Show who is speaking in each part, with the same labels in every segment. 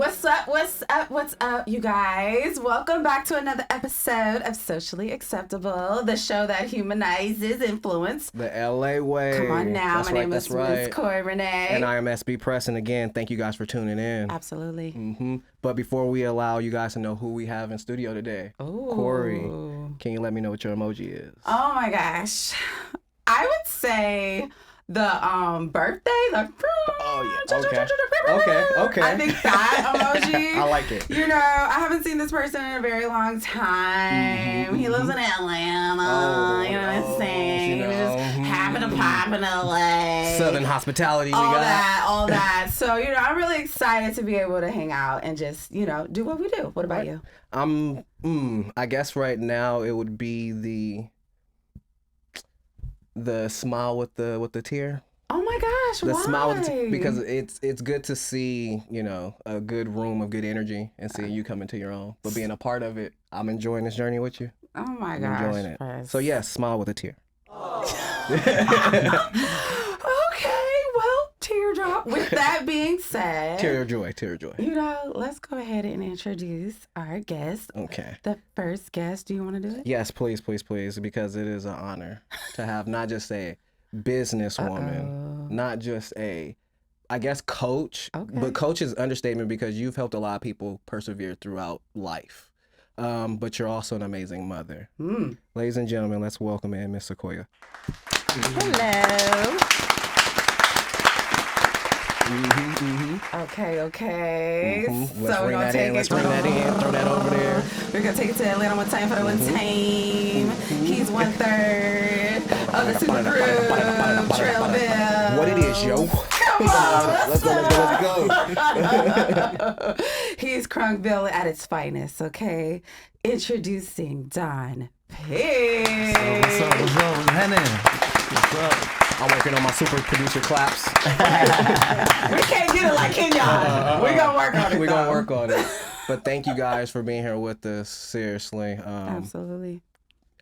Speaker 1: What's up? What's up? What's up, you guys? Welcome back to another episode of Socially Acceptable, the show that humanizes influence.
Speaker 2: The LA way.
Speaker 1: Come on now.
Speaker 2: That's
Speaker 1: My
Speaker 2: right,
Speaker 1: name is Miss Corrie, Renee.
Speaker 2: And I am SB Preston. Again, thank you guys for tuning in.
Speaker 1: Absolutely.
Speaker 2: But before we allow you guys to know who we have in studio today, Corrie, can you let me know what your emoji is?
Speaker 1: Oh my gosh. I would say the birthday, the
Speaker 2: Okay.
Speaker 1: I think that emoji.
Speaker 2: I like it.
Speaker 1: You know, I haven't seen this person in a very long time. He lives in Atlanta. You know what I'm saying? He was just having a pop in LA.
Speaker 2: Southern hospitality.
Speaker 1: All that. So, you know, I'm really excited to be able to hang out and just, you know, do what we do. What about you?
Speaker 2: I guess right now it would be the smile with the tear.
Speaker 1: Oh my gosh,
Speaker 2: the
Speaker 1: why?
Speaker 2: Smile with the because it's good to see, you know, a good room of good energy and seeing you come into your own. But being a part of it, I'm enjoying this journey with you.
Speaker 1: Oh my
Speaker 2: I'm
Speaker 1: gosh.
Speaker 2: enjoying it.
Speaker 1: Chris.
Speaker 2: So yes, smile with a tear.
Speaker 1: Okay, well, teardrop. With that being said,
Speaker 2: Tear of joy.
Speaker 1: you know, let's go ahead and introduce our guest.
Speaker 2: Okay.
Speaker 1: The first guest. Do you want to do it?
Speaker 2: Yes, please, because it is an honor to have not just a businesswoman, not just a, I guess, coach, but coach is understatement because you've helped a lot of people persevere throughout life. But you're also an amazing mother. Ladies and gentlemen, let's welcome in Miss Sequoia.
Speaker 1: Hello. Okay.
Speaker 2: Let's
Speaker 1: So we're
Speaker 2: bring
Speaker 1: gonna
Speaker 2: that
Speaker 1: take
Speaker 2: in.
Speaker 1: it.
Speaker 2: Let's bring that in. Throw that over there.
Speaker 1: We're gonna take it to Atlanta one time for the one time. He's 1/3 of the super crew, Trillville.
Speaker 2: What it is, yo?
Speaker 1: Come on,
Speaker 2: let's go.
Speaker 1: He's Crunkville at its finest. Okay, introducing Don P.
Speaker 3: What's up? What's happening? What's up?
Speaker 2: I'm working on my super producer claps.
Speaker 1: We can't get it like Kenya. We're gonna work on it.
Speaker 2: We're gonna work on it. But thank you guys for being here with us. Seriously.
Speaker 1: Absolutely.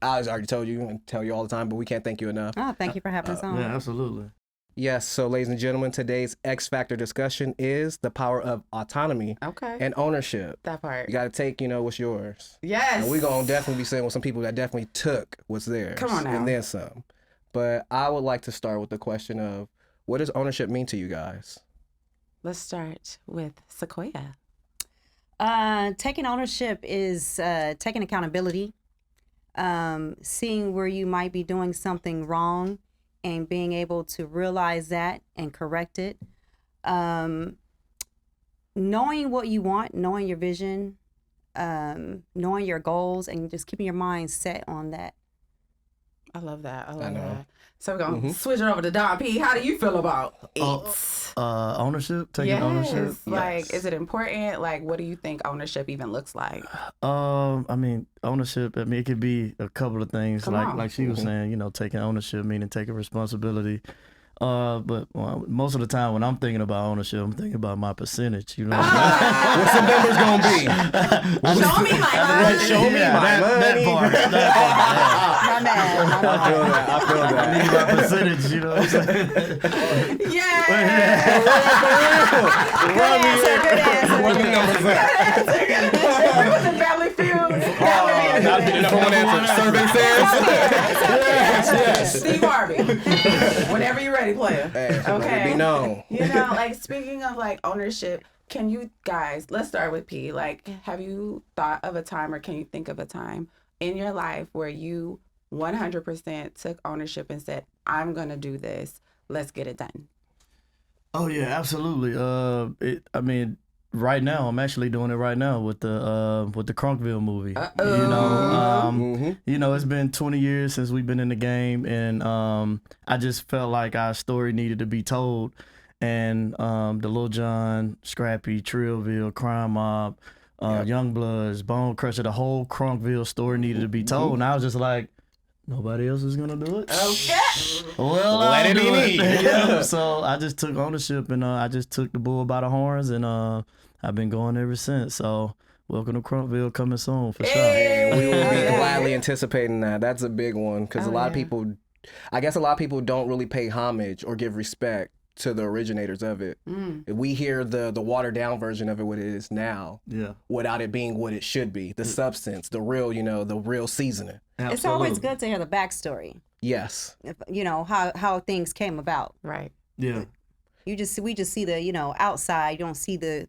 Speaker 2: I already told you and tell you all the time, but we can't thank you enough.
Speaker 4: Oh, thank you for having us on.
Speaker 3: Yeah, absolutely.
Speaker 2: Yes. So, ladies and gentlemen, today's X Factor discussion is the power of autonomy and ownership.
Speaker 1: That part.
Speaker 2: You got to take, you know, what's yours.
Speaker 1: Yes.
Speaker 2: And we're gonna definitely be sitting with some people that definitely took what's theirs.
Speaker 1: Come on now.
Speaker 2: And then some. But I would like to start with the question of, what does ownership mean to you guys?
Speaker 1: Let's start with Sequoia.
Speaker 4: Taking ownership is taking accountability, seeing where you might be doing something wrong and being able to realize that and correct it. Knowing what you want, knowing your vision, knowing your goals, and just keeping your mind set on that.
Speaker 1: I love that. I love that. So we're going to switch it over to Don P. How do you feel about it?
Speaker 3: Ownership, taking ownership.
Speaker 1: Like, is it important? Like, what do you think ownership even looks like?
Speaker 3: I mean, ownership, it could be a couple of things.
Speaker 1: Come on.
Speaker 3: Like she was saying, you know, taking ownership, meaning taking responsibility. But most of the time when I'm thinking about ownership, I'm thinking about my percentage, you know.
Speaker 2: What's the numbers gonna be?
Speaker 1: Show me my money.
Speaker 2: Show me my money.
Speaker 3: That part.
Speaker 1: My man.
Speaker 2: I feel that.
Speaker 3: I need my percentage, you know what I'm saying?
Speaker 1: Yeah.
Speaker 4: Good answer.
Speaker 2: What the numbers are?
Speaker 1: We was in Family Feud.
Speaker 2: That'd be the number one answer. Survey says.
Speaker 1: Yes. Steve Harvey. Whenever you're ready, player.
Speaker 2: Hey, let it be known.
Speaker 1: You know, like, speaking of like ownership, can you guys, let's start with P. Like, have you thought of a time, or can you think of a time in your life where you 100% took ownership and said, I'm going to do this. Let's get it done?
Speaker 3: Oh yeah, absolutely. Right now I'm actually doing it right now with the Crunkville movie. You know, it's been 20 years since we've been in the game, and I just felt like our story needed to be told. And the Lil Jon, Scrappy, Trillville, Crime Mob, Youngbloods, Bone Crusher, the whole Crunkville story needed to be told. And I was just like, nobody else is gonna do it.
Speaker 1: Okay.
Speaker 3: Well,
Speaker 2: let it be me.
Speaker 3: Yeah. So I just took ownership, and I just took the bull by the horns, and I've been going ever since. So welcome to Crunkville, coming soon for sure.
Speaker 2: Hey, we will be gladly anticipating that. That's a big one because a lot of people don't really pay homage or give respect to the originators of it. We hear the watered down version of it, what it is now, without it being what it should be, the substance, the real, the real seasoning.
Speaker 3: Absolutely.
Speaker 4: It's always good to hear the backstory.
Speaker 2: Yes.
Speaker 4: How things came about.
Speaker 1: Right.
Speaker 3: Yeah.
Speaker 4: We just see the outside. You don't see the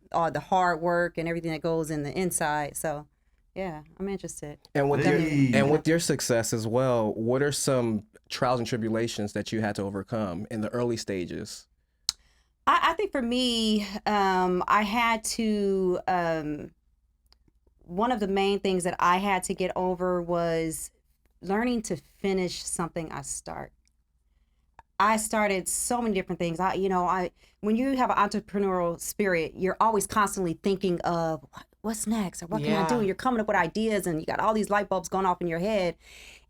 Speaker 4: hard work and everything that goes in the inside. So, yeah, I'm interested.
Speaker 2: And with your success as well, what are some trials and tribulations that you had to overcome in the early stages?
Speaker 4: I think for me, I had to. One of the main things that I had to get over was learning to finish something I start. I started so many different things. When you have an entrepreneurial spirit, you're always constantly thinking of what's next or what can I do? You're coming up with ideas and you got all these light bulbs going off in your head.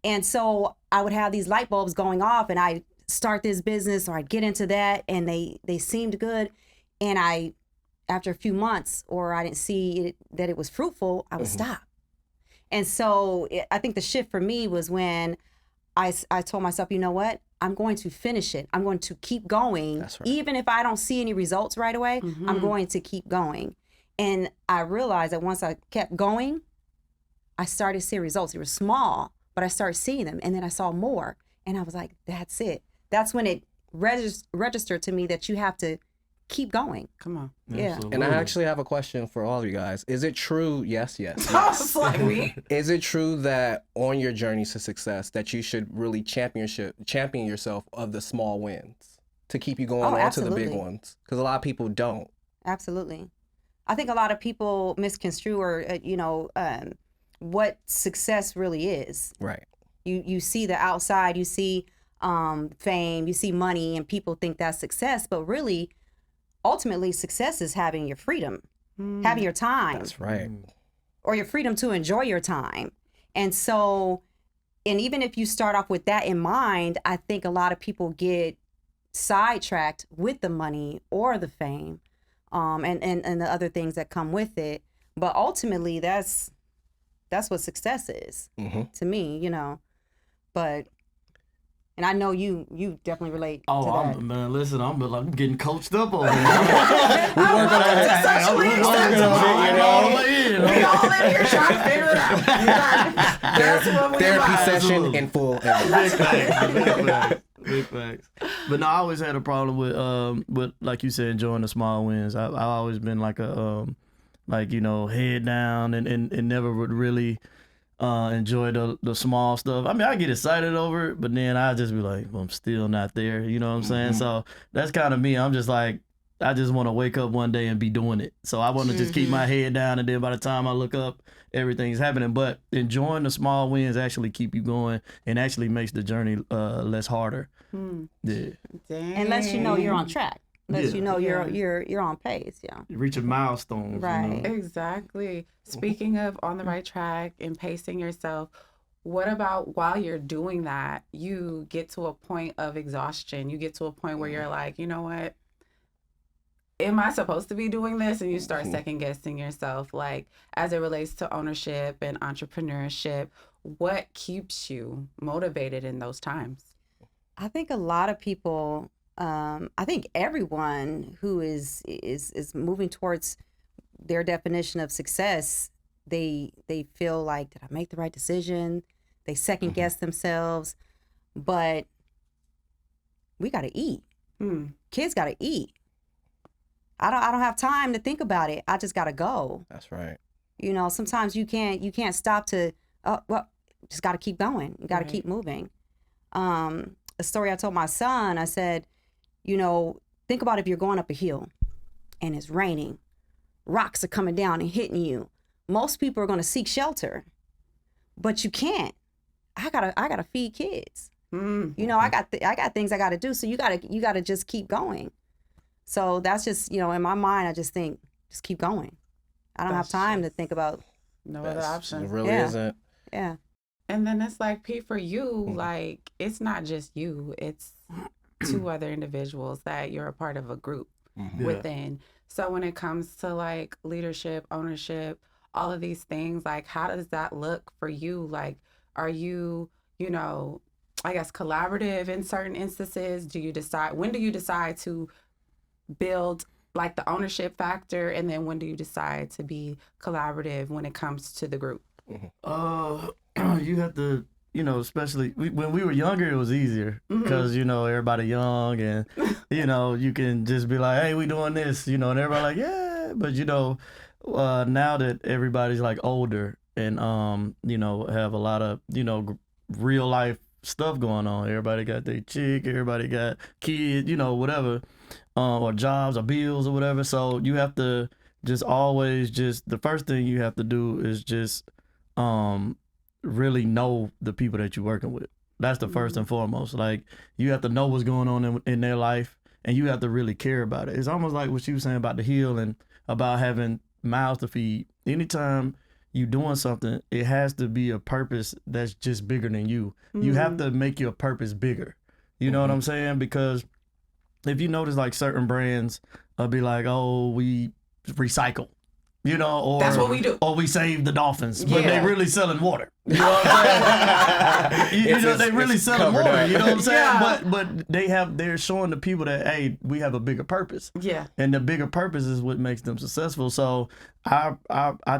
Speaker 4: And so I would have these light bulbs going off and I start this business or I'd get into that and they seemed good. And after a few months or I didn't see that it was fruitful, I would stop. And so I think the shift for me was when I told myself, you know what? I'm going to finish it. I'm going to keep going. That's right. Even if I don't see any results right away, I'm going to keep going. And I realized that once I kept going, I started seeing results. They were small, but I started seeing them. And then I saw more. And I was like, that's it. That's when it registered to me that you have to keep going.
Speaker 1: Come on.
Speaker 4: Yeah.
Speaker 3: Absolutely.
Speaker 2: And I actually have a question for all of you guys. Is it true? Yes.
Speaker 1: Like me.
Speaker 2: Is it true that on your journey to success that you should really champion yourself of the small wins to keep you going on to the big ones? Because a lot of people don't.
Speaker 4: Absolutely. I think a lot of people misconstrue or, what success really is.
Speaker 2: Right.
Speaker 4: You see the outside, you see fame, you see money, and people think that's success. But really, ultimately, success is having your freedom, having your time.
Speaker 2: That's right.
Speaker 4: Or your freedom to enjoy your time. And so, and even if you start off with that in mind, I think a lot of people get sidetracked with the money or the fame and the other things that come with it. But ultimately, that's what success is to me, But, and I know you definitely relate to that.
Speaker 3: Man, listen, I'm getting coached up over here.
Speaker 1: We working on it. We all in here trying to figure it out. That's what we
Speaker 2: Therapy
Speaker 1: like.
Speaker 2: session in full.
Speaker 3: Big facts. But no, I always had a problem with like you said, enjoying the small wins. I've always been like a head down and never would really enjoy the small stuff. I mean, I get excited over it, but then I just be like, well, I'm still not there. You know what I'm saying? So that's kind of me. I'm just like, I just want to wake up one day and be doing it. So I want to just keep my head down, and then by the time I look up, everything's happening. But enjoying the small wins actually keep you going and actually makes the journey less harder. Yeah.
Speaker 1: Dang.
Speaker 4: And lets you know you're on track. Lets you know you're on pace. Yeah.
Speaker 3: Reaching milestones.
Speaker 4: Right.
Speaker 1: Exactly. Speaking of on the right track and pacing yourself, what about while you're doing that, you get to a point of exhaustion? You get to a point where you're like, you know what? Am I supposed to be doing this? And you start second guessing yourself, like as it relates to ownership and entrepreneurship. What keeps you motivated in those times?
Speaker 4: I think a lot of people, I think everyone who is moving towards their definition of success, they feel like, did I make the right decision? They second guess themselves, but we got to eat. Kids got to eat. I don't have time to think about it. I just got to go.
Speaker 2: That's right.
Speaker 4: Sometimes you can't stop to, just got to keep going. You got to keep moving. A story I told my son, I said, think about if you're going up a hill and it's raining, rocks are coming down and hitting you. Most people are going to seek shelter, but you can't. I gotta feed kids. I got things I got to do. So you gotta just keep going. So that's just, in my mind, I just think, just keep going. I don't have time to think about
Speaker 1: no other options.
Speaker 2: It really isn't.
Speaker 4: Yeah.
Speaker 1: And then it's like, P, for you, like, it's not just you. It's two other individuals that you're a part of a group within. So when it comes to, like, leadership, ownership, all of these things, like, how does that look for you? Like, are you, I guess, collaborative in certain instances? When do you decide to build like the ownership factor, and then when do you decide to be collaborative when it comes to the group?
Speaker 3: You have to, especially when we were younger, it was easier because, everybody young and, you can just be like, hey, we doing this, and everybody like, yeah. But, now that everybody's like older and, have a lot of, real life stuff going on. Everybody got their chick, everybody got kids, whatever, or jobs or bills or whatever. So you have to just always the first thing you have to do is just, really know the people that you're working with. That's the first and foremost. Like, you have to know what's going on in their life, and you have to really care about it. It's almost like what you were saying about the hill and about having mouths to feed. Anytime you doing something, it has to be a purpose that's just bigger than you. You have to make your purpose bigger. You know what I'm saying? Because if you notice, like, certain brands will be like, oh, we recycle. Or
Speaker 1: that's what we do.
Speaker 3: Or we save the dolphins, but they really selling water. You know what I'm saying? They really selling water. Up. You know what I'm saying? Yeah. But they're showing the people that, hey, we have a bigger purpose. Yeah. And the bigger purpose is what makes them successful. So I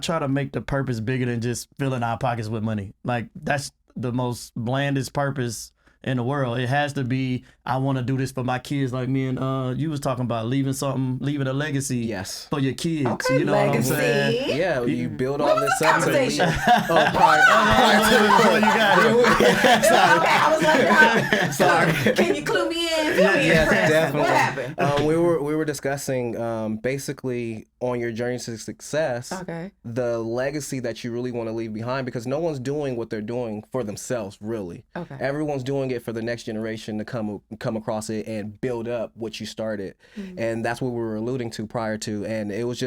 Speaker 3: try to make the purpose bigger than just filling our pockets with money. Like, that's the most blandest purpose in the world. It has to be, I want to do this for my kids. Like me and you was talking about leaving a legacy for your kids.
Speaker 1: Okay,
Speaker 3: you know
Speaker 1: legacy.
Speaker 3: What I'm saying?
Speaker 2: Yeah, you build all this up.
Speaker 1: Conversation.
Speaker 2: Prior to
Speaker 3: before you got it.
Speaker 1: Okay, I was like,
Speaker 2: sorry.
Speaker 1: Can you clue me in?
Speaker 2: Yes, definitely.
Speaker 1: What happened?
Speaker 2: We were discussing basically on your journey to success, the legacy that you really want to leave behind, because no one's doing what they're doing for themselves, really. Okay. Everyone's doing it for the next generation to come across it and build up what you started. And that's what we were alluding to prior to. And it was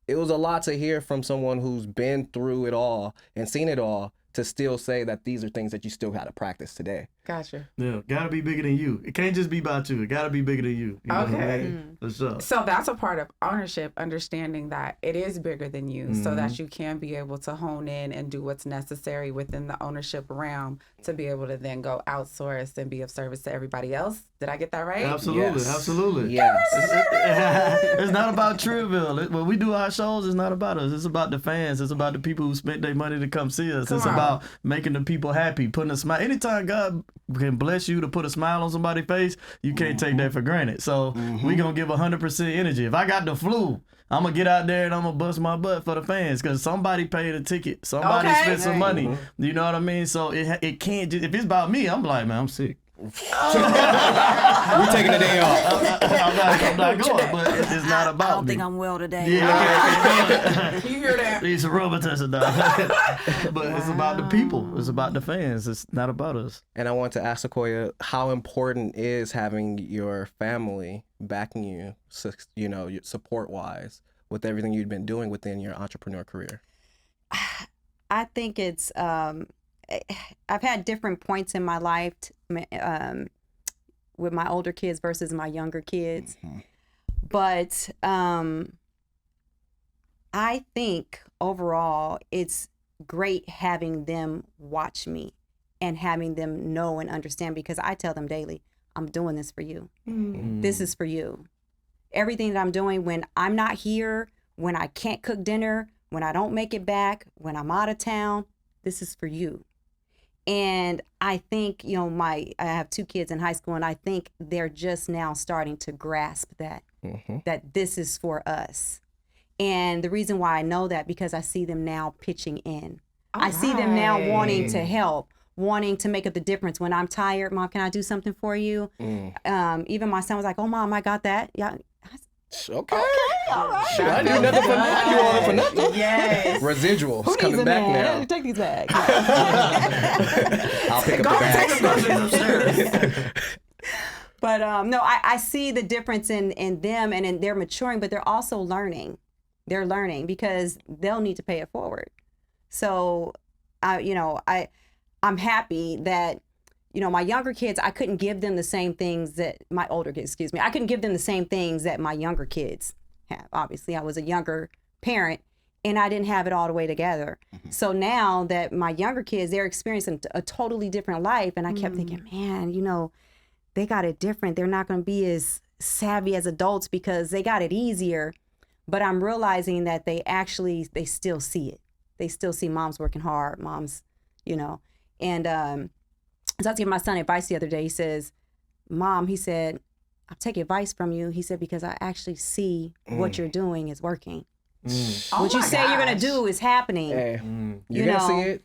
Speaker 2: a lot to hear from someone who's been through it all and seen it all, to still say that these are things that you still got to practice today.
Speaker 1: Gotcha.
Speaker 3: Yeah, gotta be bigger than you. It can't just be about you. It gotta be bigger than you.
Speaker 1: Okay.
Speaker 3: For sure.
Speaker 1: So that's a part of ownership, understanding that it is bigger than you, so that you can be able to hone in and do what's necessary within the ownership realm to be able to then go outsource and be of service to everybody else. Did I get that right?
Speaker 3: Absolutely,
Speaker 2: yes.
Speaker 3: Absolutely.
Speaker 2: Yes.
Speaker 3: It's not about Trillville. When we do our shows, it's not about us. It's about the fans. It's about the people who spent their money to come see us. It's about making the people happy, putting a smile. Anytime God can bless you to put a smile on somebody's face, you can't take that for granted. So we gonna give 100% energy. If I got the flu, I'm gonna get out there and I'm gonna bust my butt for the fans, because somebody paid a ticket, somebody spent some money. You know what I mean? So it can't just, if it's about me, I'm like, man, I'm sick.
Speaker 2: We're taking a day off.
Speaker 3: I'm not going, but it's not about me.
Speaker 4: I don't think I'm well today.
Speaker 3: Yeah.
Speaker 1: You hear that?
Speaker 3: Need some Robitussin, dog. But it's about the people. It's about the fans. It's not about us.
Speaker 2: And I want to ask Sequoia, how important is having your family backing you, support-wise, with everything you've been doing within your entrepreneur career?
Speaker 4: I think it's I've had different points in my life with my older kids versus my younger kids. But I think overall it's great having them watch me and having them know and understand, because I tell them daily, I'm doing this for you. This is for you. Everything that I'm doing when I'm not here, when I can't cook dinner, when I don't make it back, when I'm out of town, this is for you. And I think, I have 2 kids in high school, and I think they're just now starting to grasp that, that this is for us. And the reason why I know that, because I see them now pitching in. I see them now wanting to help, wanting to make up the difference. When I'm tired, Mom, can I do something for you? Even my son was like, oh, Mom, I got that. Yeah.
Speaker 2: Okay.
Speaker 4: All right.
Speaker 2: Should I do nothing for nothing? You want it for nothing?
Speaker 1: Yes.
Speaker 2: Residuals coming back now.
Speaker 4: Take these bags.
Speaker 2: I'll pick up the bags.
Speaker 4: But no, I see the difference in them, and they're maturing, but they're also learning. They're learning because they'll need to pay it forward. So, I'm happy that, my younger kids, I couldn't give them the same things that my older kids, I couldn't give them the same things that my younger kids have. Obviously, I was a younger parent and I didn't have it all the way together. So now that my younger kids, they're experiencing a totally different life. And I kept thinking, man, they got it different. They're not going to be as savvy as adults because they got it easier, but I'm realizing that they still see it. They still see moms working hard, moms, you know. And so I was giving my son advice the other day. He says, Mom, he said, I'll take advice from you. He said, because I actually see what you're doing is working. What you say you're gonna do is happening.
Speaker 2: Hey, you're gonna see it.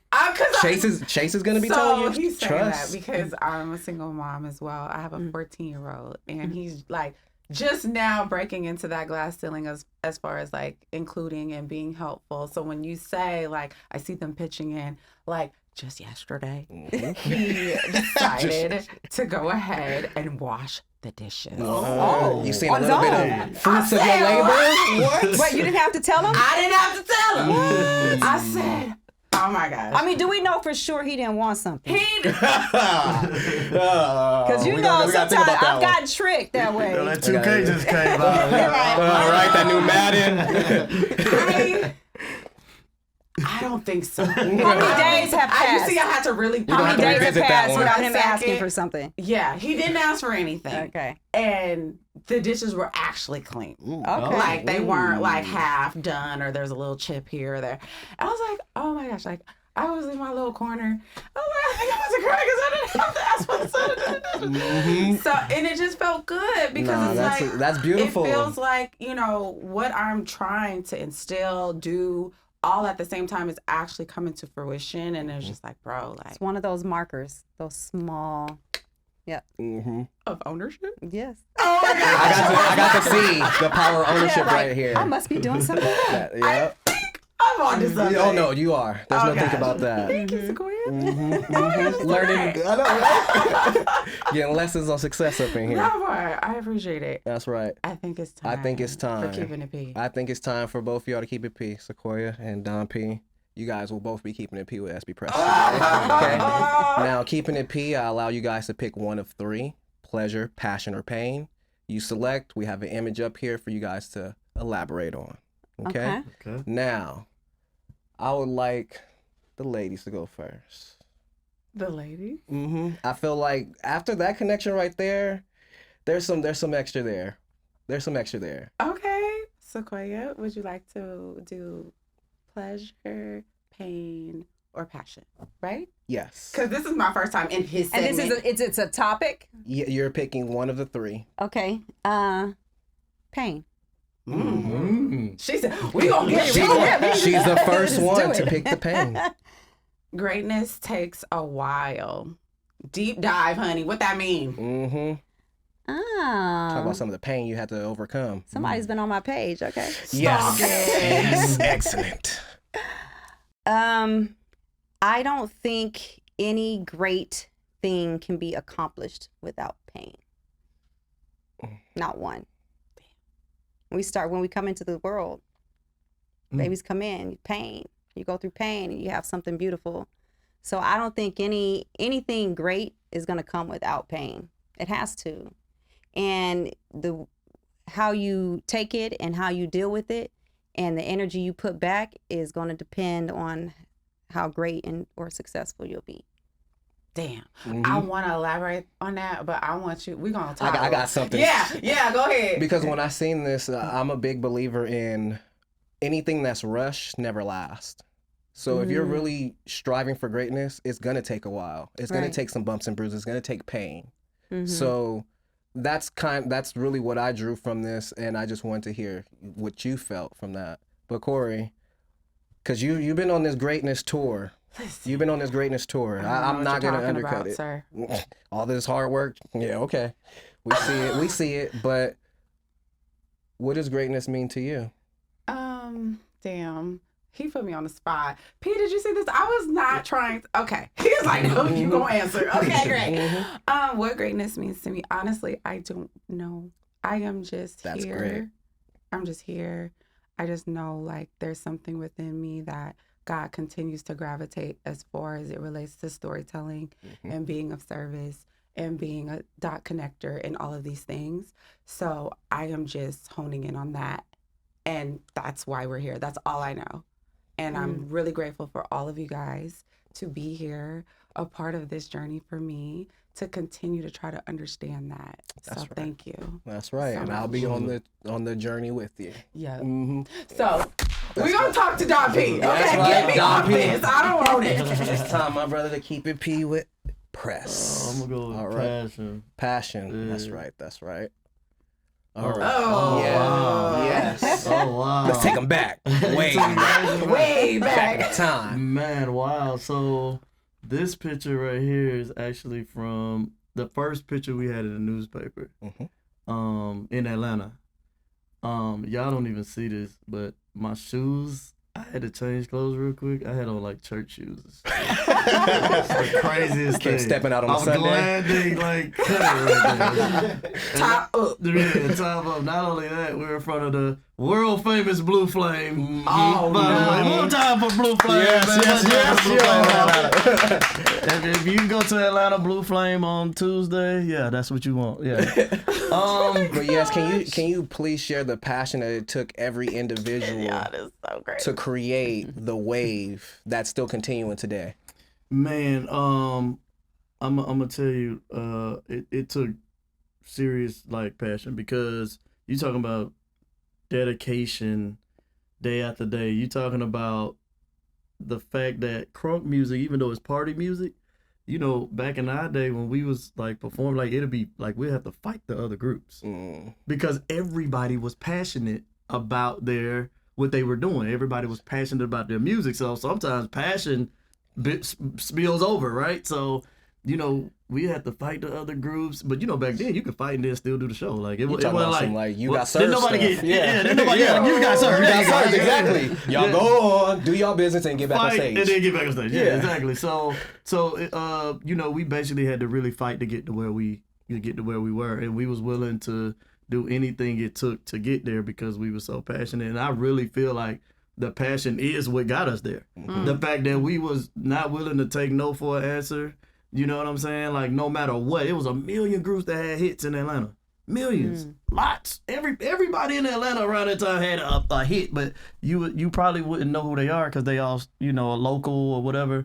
Speaker 2: Chase is gonna be telling you.
Speaker 1: He's saying
Speaker 2: Trust.
Speaker 1: that because I'm a single mom as well. I have a 14-year-old, and he's like just now breaking into that glass ceiling as far as like including and being helpful. So when you say like I see them pitching in, like just yesterday, he decided to go ahead and wash the dishes.
Speaker 2: You seen a little bit of fruits of your labor?
Speaker 4: What? Wait, you didn't have to tell him?
Speaker 1: I didn't have to tell him. I said, oh my gosh.
Speaker 4: I mean, do we know for sure he didn't want something?
Speaker 1: Because
Speaker 4: Because you know, sometimes I've gotten tricked that way.
Speaker 3: That 2K just came out.
Speaker 2: All right, that new Madden.
Speaker 1: I don't think so. How
Speaker 4: many days have passed?
Speaker 1: You see, I had to really.
Speaker 4: How many days have passed without him
Speaker 1: Second.
Speaker 4: asking for something?
Speaker 1: Yeah, he didn't ask for anything.
Speaker 4: Okay.
Speaker 1: And the dishes were actually clean.
Speaker 4: Okay.
Speaker 1: Like they weren't like half done or there's a little chip here or there. I was like, oh my gosh, like I was in my little corner. I was like, I think I was crying because I didn't have to ask my son. So, and it just felt good because it's like,
Speaker 2: that's beautiful.
Speaker 1: It feels like, you know, what I'm trying to instill, do, all at the same time is actually coming to fruition. And it's just like, bro, like.
Speaker 4: It's one of those markers, those small,
Speaker 1: of ownership?
Speaker 4: Yes.
Speaker 1: Oh my God.
Speaker 2: I got to see the power of ownership right here.
Speaker 4: I must be doing something.
Speaker 2: Yep.
Speaker 1: I'm on to something.
Speaker 2: Oh no, you are. There's no think about that.
Speaker 1: Thank you, Sequoia.
Speaker 2: Learning, I know, right? Getting lessons on success up in here.
Speaker 1: No, I appreciate it.
Speaker 2: That's right.
Speaker 1: I think it's time.
Speaker 2: I think it's time
Speaker 1: for keeping it P.
Speaker 2: I think it's time for both of y'all to keep it P. Sequoia and Don P. You guys will both be keeping it P with SB Press. Okay. Now, keeping it P, I allow you guys to pick one of three: pleasure, passion, or pain. You select. We have an image up here for you guys to elaborate on. Okay. Now, I would like the ladies to go first.
Speaker 1: The ladies?
Speaker 2: I feel like after that connection right there, there's some extra there. There's some extra there.
Speaker 1: Okay. Sequoia, would you like to do pleasure, pain, or passion? Right?
Speaker 2: Yes.
Speaker 1: Because this is my first time in his segment.
Speaker 4: And this is it's a topic?
Speaker 2: You're picking one of the three.
Speaker 4: Okay. Pain.
Speaker 1: She said, we gonna get it.
Speaker 2: She's the first one to pick the pain.
Speaker 1: Greatness takes a while. Deep dive, honey. What that mean?
Speaker 2: Talk about some of the pain you had to overcome.
Speaker 4: Somebody's been on my page. Okay.
Speaker 2: Yes. Excellent.
Speaker 4: I don't think any great thing can be accomplished without pain. Not one. When we come into the world, babies come in, pain. You go through pain and you have something beautiful. So I don't think anything great is going to come without pain. It has to. And how you take it and how you deal with it and the energy you put back is going to depend on how great or successful you'll be.
Speaker 1: Damn. I want to elaborate on that, but I want you, we're going to talk.
Speaker 2: I got something.
Speaker 1: Yeah, go ahead.
Speaker 2: Because when I seen this, I'm a big believer in anything that's rushed never lasts. So if you're really striving for greatness, it's going to take a while. It's going to take some bumps and bruises. It's going to take pain. So that's really what I drew from this, and I just wanted to hear what you felt from that. But Corrie, because you've been on this greatness tour.
Speaker 1: Listen,
Speaker 2: You've been on this greatness tour. I'm not going to undercut it.
Speaker 1: Sir.
Speaker 2: All this hard work. Yeah, okay. We see it. But what does greatness mean to you?
Speaker 1: Damn. He put me on the spot. P, did you see this? I was not trying. Okay. He was like, no, you gonna answer. Okay, great. What greatness means to me, honestly, I don't know. I am just
Speaker 2: That's
Speaker 1: here.
Speaker 2: great.
Speaker 1: I'm just here. I just know like there's something within me that God continues to gravitate as far as it relates to storytelling and being of service and being a dot connector and all of these things. So I am just honing in on that. And that's why we're here. That's all I know. And I'm really grateful for all of you guys to be here. a part of this journey for me to continue to try to understand that.
Speaker 2: That's
Speaker 1: so
Speaker 2: right.
Speaker 1: thank you.
Speaker 2: That's right.
Speaker 1: So
Speaker 2: and I'll be on the journey with you.
Speaker 1: Yeah.
Speaker 2: Mm-hmm.
Speaker 1: So we're going to talk to Don P. Okay,
Speaker 2: That's right,
Speaker 1: get me
Speaker 2: Don
Speaker 1: off
Speaker 2: P.
Speaker 1: this. I don't want it.
Speaker 2: It's time, my brother, to keep it P with press.
Speaker 3: I'm gonna go with
Speaker 2: All right.
Speaker 3: passion.
Speaker 2: Passion.
Speaker 3: Yeah.
Speaker 2: That's right. All right.
Speaker 1: Oh,
Speaker 2: Yeah. Yes.
Speaker 3: Oh wow.
Speaker 2: Let's take them back. Way back in time.
Speaker 3: Man, wow. So this picture right here is actually from the first picture we had in the newspaper. In Atlanta. Y'all don't even see this, but my shoes, I had to change clothes real quick. I had on like church shoes. It's the craziest thing.
Speaker 2: Stepping out on
Speaker 3: I'm
Speaker 2: Sunday.
Speaker 3: glad they like cut it right there.
Speaker 1: Top up.
Speaker 3: Yeah, top up. Not only that, we're in front of the world famous Blue Flame.
Speaker 1: Oh,
Speaker 3: By the way, one time for Blue Flame. If you can go to Atlanta Blue Flame on Tuesday, yeah, that's what you want. Yeah.
Speaker 2: But yes, can you please share the passion that it took every individual
Speaker 1: That is so great.
Speaker 2: to create the wave that's still continuing today?
Speaker 3: Man, I'm gonna tell you, it took serious like passion, because you talking about dedication day after day. You talking about the fact that crunk music, even though it's party music, you know, back in our day when we was like performing, like it'd be like we'd have to fight the other groups because everybody was passionate about what they were doing. Everybody was passionate about their music. So sometimes passion spills over, right? So, you know, we had to fight the other groups, but you know, back then you could fight and then still do the show. Like it wasn't like
Speaker 2: you got served.
Speaker 3: Didn't nobody
Speaker 2: stuff.
Speaker 3: get didn't nobody you got served.
Speaker 2: You got served, exactly. Y'all go on, do y'all business and get back on
Speaker 3: Fight
Speaker 2: stage.
Speaker 3: and then get back on stage. Yeah, exactly. So you know, we basically had to really fight to get to where we were, and we was willing to do anything it took to get there because we were so passionate. And I really feel like the passion is what got us there. The fact that we was not willing to take no for an answer. You know what I'm saying? Like no matter what, it was a million groups that had hits in Atlanta. Millions, lots. Everybody in Atlanta around that time had a hit, but you probably wouldn't know who they are because they all, you know, local or whatever.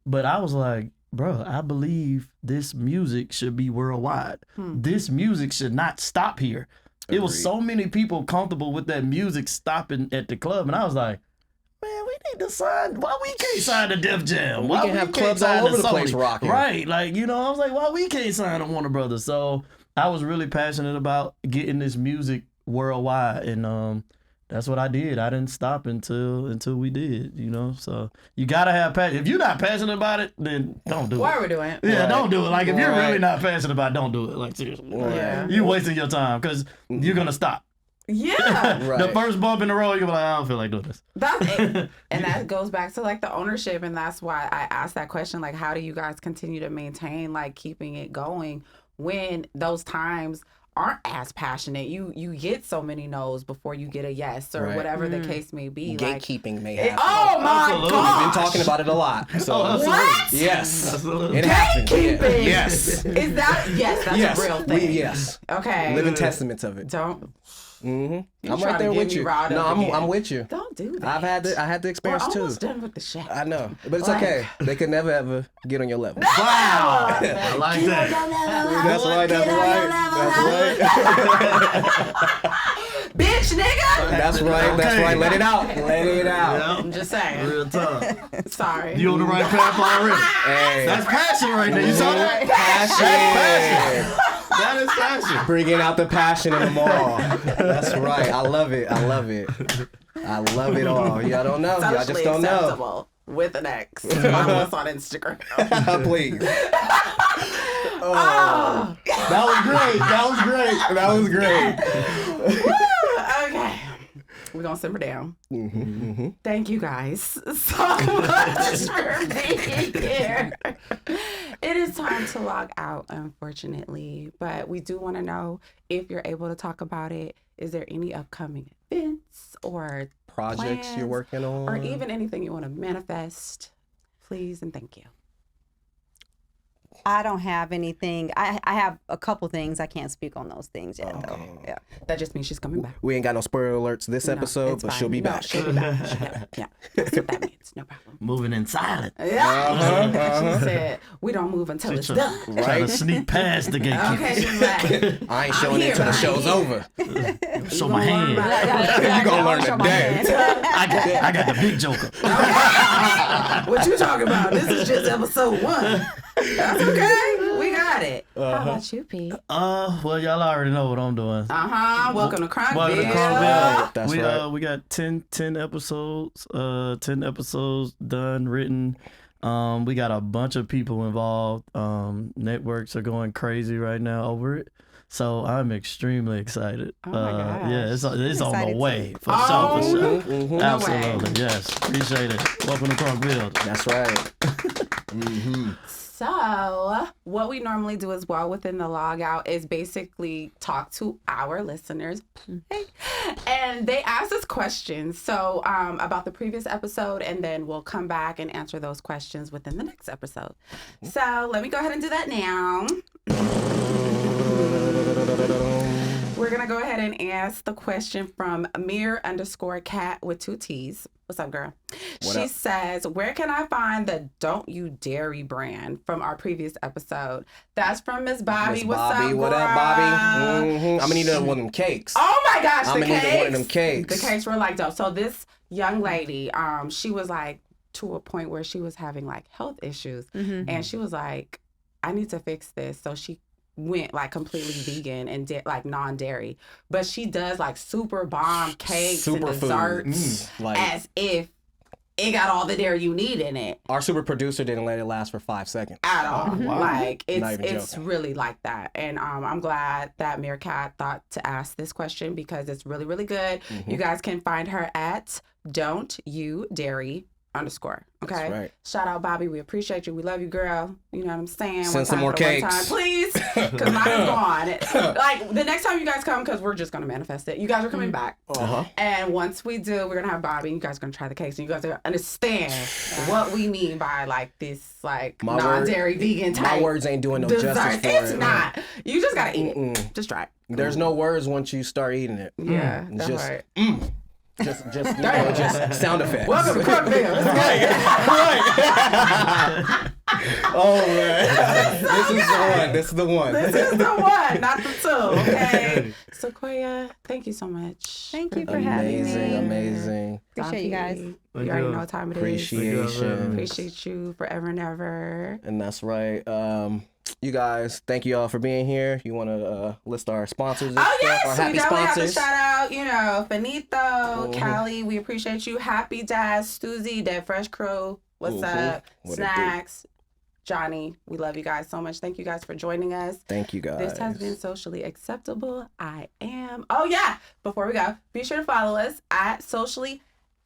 Speaker 3: But I was like, bro, I believe this music should be worldwide. This music should not stop here. Agreed. It was so many people comfortable with that music stopping at the club, and I was like, man, we need to sign. Why we can't sign to Def Jam?
Speaker 2: We can have clubs all over the place rocking.
Speaker 3: Right, like, you know, I was like, why we can't sign to Warner Brothers? So I was really passionate about getting this music worldwide, and that's what I did. I didn't stop until we did, you know. So you gotta have passion. If you're not passionate about it, then don't do it.
Speaker 1: Why are we doing it?
Speaker 3: Yeah, don't do it. Like if you're really not passionate about it, don't do it. Like seriously, you wasting your time because you're gonna stop.
Speaker 1: Yeah.
Speaker 3: The first bump in the road, you're like, I don't feel like doing this.
Speaker 1: And that goes back to like the ownership, and that's why I asked that question, like how do you guys continue to maintain like keeping it going when those times aren't as passionate? You get so many no's before you get a yes or whatever the case may be.
Speaker 2: Gatekeeping may happen.
Speaker 1: Oh my God!
Speaker 2: We've been talking about it a lot. So
Speaker 1: what?
Speaker 2: Yes.
Speaker 3: Absolutely.
Speaker 2: It happens.
Speaker 1: Gatekeeping.
Speaker 2: Yes.
Speaker 1: Is that that's a real thing?
Speaker 2: Yes.
Speaker 1: Okay.
Speaker 2: Living testaments of it.
Speaker 1: Don't.
Speaker 2: I'm
Speaker 1: trying
Speaker 2: right
Speaker 1: to
Speaker 2: there
Speaker 1: get
Speaker 2: with
Speaker 1: me
Speaker 2: you.
Speaker 1: riled
Speaker 2: No,
Speaker 1: up again.
Speaker 2: I'm with you.
Speaker 1: Don't do that.
Speaker 2: I had the experience
Speaker 1: We're
Speaker 2: too.
Speaker 1: almost done with the show.
Speaker 2: I know, but it's
Speaker 1: Like-
Speaker 2: okay. They could never ever get on your level.
Speaker 3: Wow. I like that.
Speaker 2: That's right.
Speaker 1: Bitch, nigga.
Speaker 2: That's right. That's
Speaker 3: Okay.
Speaker 2: right. Let it out. Let it out.
Speaker 1: I'm just saying.
Speaker 3: Real tough.
Speaker 1: Sorry.
Speaker 3: You on the right path already.
Speaker 2: Hey.
Speaker 3: That's passion right there. You saw that?
Speaker 2: passion.
Speaker 3: That is passion.
Speaker 2: Bringing out the passion in them all. That's right. I love it. I love it. I love it all. Y'all don't know. Y'all just
Speaker 1: Socially
Speaker 2: don't know.
Speaker 1: acceptable with an X. Follow us on Instagram.
Speaker 2: Please. Oh. That was great. That was great.
Speaker 1: Woo! Okay. We're going to simmer down. Thank you guys so much for being here. It is time to log out, unfortunately, but we do want to know if you're able to talk about it. Is there any upcoming events or
Speaker 2: Projects
Speaker 1: plans,
Speaker 2: you're working on?
Speaker 1: or even anything you want to manifest? Please and thank you.
Speaker 4: I don't have anything. I have a couple things. I can't speak on those things yet, though. Yeah.
Speaker 1: That just means she's coming back.
Speaker 2: We ain't got no spoiler alerts this episode,
Speaker 1: it's
Speaker 2: but
Speaker 1: fine.
Speaker 2: she'll be back.
Speaker 1: She'll be back. Yeah, that's what that means. No problem.
Speaker 3: Moving in silent.
Speaker 1: Yeah. She said, we don't move until it's done.
Speaker 3: Trying to sneak past the gatekeeper.
Speaker 1: Okay, she's like,
Speaker 2: I ain't showing it till the show's over.
Speaker 3: Show my hand.
Speaker 2: You gonna learn today.
Speaker 3: I got the big joker.
Speaker 1: what you talking about? This is just episode 1. That's okay. We got it. How about you, Pete?
Speaker 3: Well, y'all already know what I'm doing.
Speaker 1: Welcome to Cronkville.
Speaker 3: Welcome to Cronkville.
Speaker 2: That's right.
Speaker 3: We got 10 episodes. 10 episodes done, written. We got a bunch of people involved. Networks are going crazy right now over it. So I'm extremely excited.
Speaker 1: Oh my gosh.
Speaker 3: Yeah, it's on the way for sure.
Speaker 1: No
Speaker 3: Absolutely,
Speaker 1: way.
Speaker 3: yes. Appreciate it. Welcome to Cronkville.
Speaker 2: That's right.
Speaker 1: So, what we normally do as well within the log out is basically talk to our listeners. And they ask us questions. So, about the previous episode, and then we'll come back and answer those questions within the next episode. So, let me go ahead and do that now. We're going to go ahead and ask the question from Mir_cat with 2 T's. What's up, girl? She says, where can I find the Don't You Dairy brand from our previous episode? That's from Miss Bobby. What's up, girl?
Speaker 2: What up, Bobby? I'm going to need one of them cakes.
Speaker 1: Oh, my gosh,
Speaker 2: I'm going to need one of them cakes.
Speaker 1: The cakes were like dope. So this young lady, she was like to a point where she was having like health issues. And she was like, I need to fix this. So she went like completely vegan and did like non-dairy, but she does like super bomb cakes and desserts as if it got all the dairy you need in it.
Speaker 2: Our super producer didn't let it last for 5 seconds
Speaker 1: At all.
Speaker 2: Wow.
Speaker 1: Like
Speaker 2: it's
Speaker 1: really like that. And I'm glad that Meerkat thought to ask this question because it's really, really good. You guys can find her at Don't You Dairy _. Okay.
Speaker 2: That's right.
Speaker 1: Shout out, Bobby. We appreciate you. We love you, girl. You know what I'm saying?
Speaker 2: Send some more cakes,
Speaker 1: please, because mine is gone. Like the next time you guys come, because we're just gonna manifest it. You guys are coming back, and once we do, we're gonna have Bobby. And you guys are gonna try the cakes, and you guys are gonna understand what we mean by like this, like non-dairy vegan type.
Speaker 2: My words ain't doing no
Speaker 1: dessert.
Speaker 2: justice for
Speaker 1: It's
Speaker 2: it.
Speaker 1: not. You just gotta eat it. Just try it.
Speaker 2: There's no words once you start eating it.
Speaker 1: Yeah, that's
Speaker 2: just,
Speaker 1: right.
Speaker 2: Just sound effects.
Speaker 1: Welcome to Crookville.
Speaker 2: Oh man, this is the one.
Speaker 1: This is the one, not the 2. Okay. Sequoia, thank you so much.
Speaker 4: Thank you for having me.
Speaker 2: Amazing.
Speaker 4: Appreciate you guys.
Speaker 1: You already know what time it is.
Speaker 2: Appreciation.
Speaker 1: Appreciate you forever and ever.
Speaker 2: And that's right. You guys, thank you all for being here. You want to list our sponsors?
Speaker 1: Oh yes,
Speaker 2: our happy
Speaker 1: we definitely
Speaker 2: sponsors.
Speaker 1: have to shout out. Finito, Callie, we appreciate you. Happy Jazz, Stuzy, Dead Fresh Crew. What's up? Snacks. Johnny, we love you guys so much. Thank you guys for joining us.
Speaker 2: Thank you guys.
Speaker 1: This has been Socially Acceptable. I am. Oh yeah. Before we go, be sure to follow us at Socially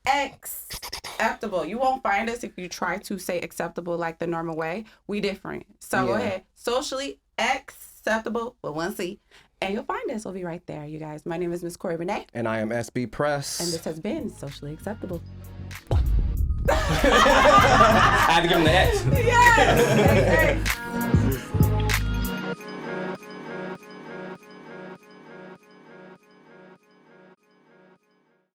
Speaker 1: Acceptable. You won't find us if you try to say acceptable like the normal way. We different. So go ahead. Socially Acceptable with 1 C. And you'll find us. We'll be right there, you guys. My name is Miss Corrie Renee.
Speaker 2: And I am SB Press.
Speaker 1: And this has been Socially Acceptable.
Speaker 2: I had to give him the X.
Speaker 1: Yes.